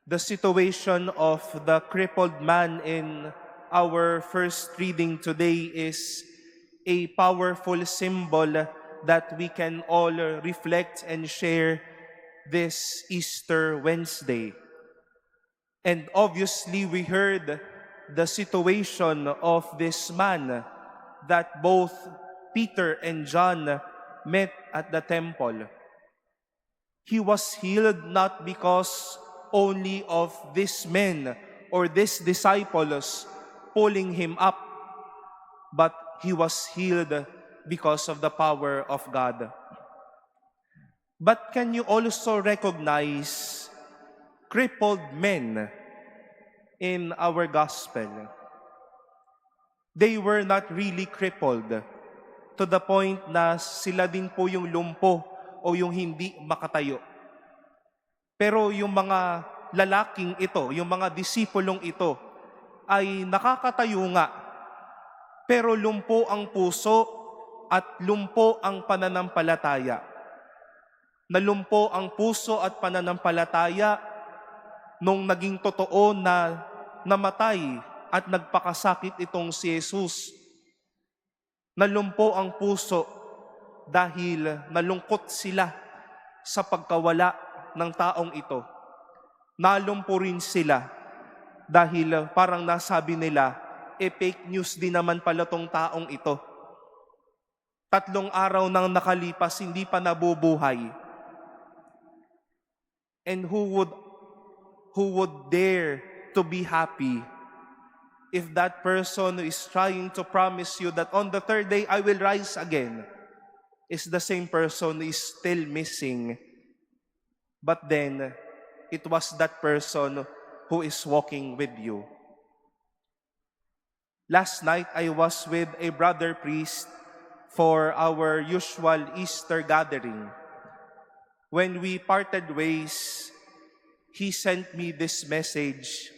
The situation of the crippled man in our first reading today is a powerful symbol that we can all reflect and share this Easter Wednesday. And obviously, we heard the situation of this man that both Peter and John met at the temple. He was healed not because only of these men or these disciples pulling him up, but he was healed because of the power of God. But can you also recognize crippled men in our gospel? They were not really crippled to the point na sila din po yung lumpo o yung hindi makatayo. Pero yung mga lalaking ito, yung mga disipulong ito, ay nakakatayo nga, pero lumpo ang puso at lumpo ang pananampalataya. Nalumpo ang puso at pananampalataya nung naging totoo na namatay at nagpakasakit itong si Jesus. Nalumpo ang puso dahil nalungkot sila sa pagkawala ng taong ito. Nalumpo rin sila dahil parang nasabi nila, fake news din naman pala tong taong ito. 3 araw nang nakalipas, hindi pa nabubuhay. And who would dare to be happy if that person who is trying to promise you that on the 3rd day I will rise again is the same person who is still missing? But then, it was that person who is walking with you. Last night, I was with a brother priest for our usual Easter gathering. When we parted ways, he sent me this message.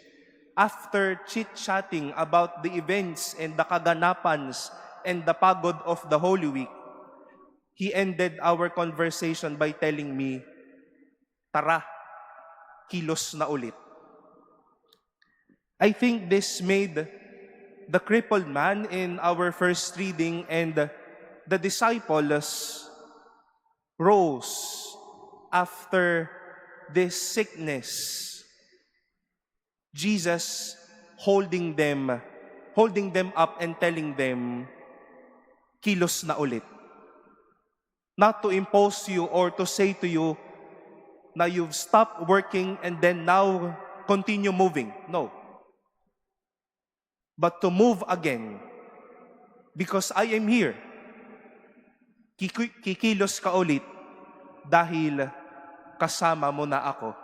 After chit-chatting about the events and the kaganapans and the pagod of the Holy Week, he ended our conversation by telling me, "Tara, kilos na ulit." I think this made the crippled man in our first reading and the disciples rose after this sickness. Jesus holding them up and telling them, kilos na ulit. Not to impose you or to say to you na you've stopped working and then now continue moving. No. But to move again because I am here. Kikilos ka ulit dahil kasama mo na ako.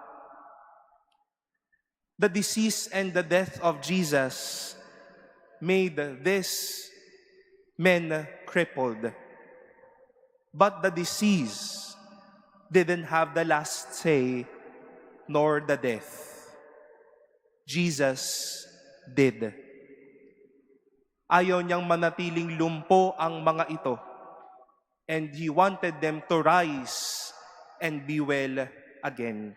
The disease and the death of Jesus made these men crippled. But the disease didn't have the last say, nor the death. Jesus did. Ayaw niyang manatiling lumpo ang mga ito. And He wanted them to rise and be well again.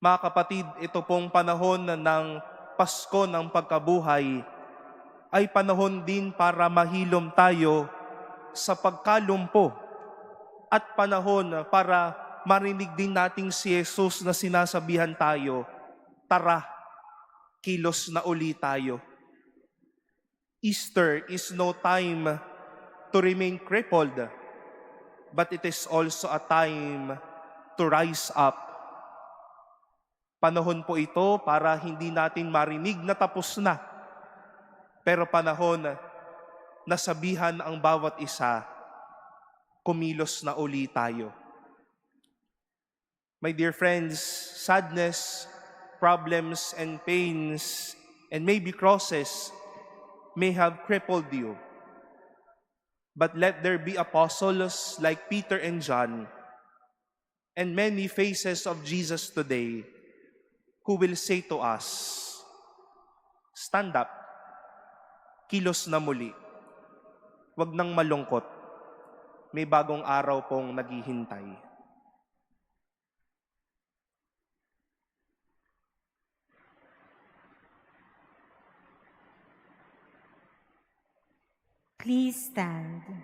Mga kapatid, ito pong panahon ng Pasko ng pagkabuhay ay panahon din para mahilom tayo sa pagkalumpo at panahon para marinig din natin si Jesus na sinasabihan tayo, tara, kilos na uli tayo. Easter is no time to remain crippled, but it is also a time to rise up. Panahon po ito para hindi natin marinig na tapos na, pero panahon na sabihan ang bawat isa, kumilos na uli tayo. My dear friends, sadness, problems, and pains, and maybe crosses may have crippled you. But let there be apostles like Peter and John, and many faces of Jesus today, who will say to us, stand up, kilos na muli, wag nang malungkot, may bagong araw pong naghihintay. Please stand.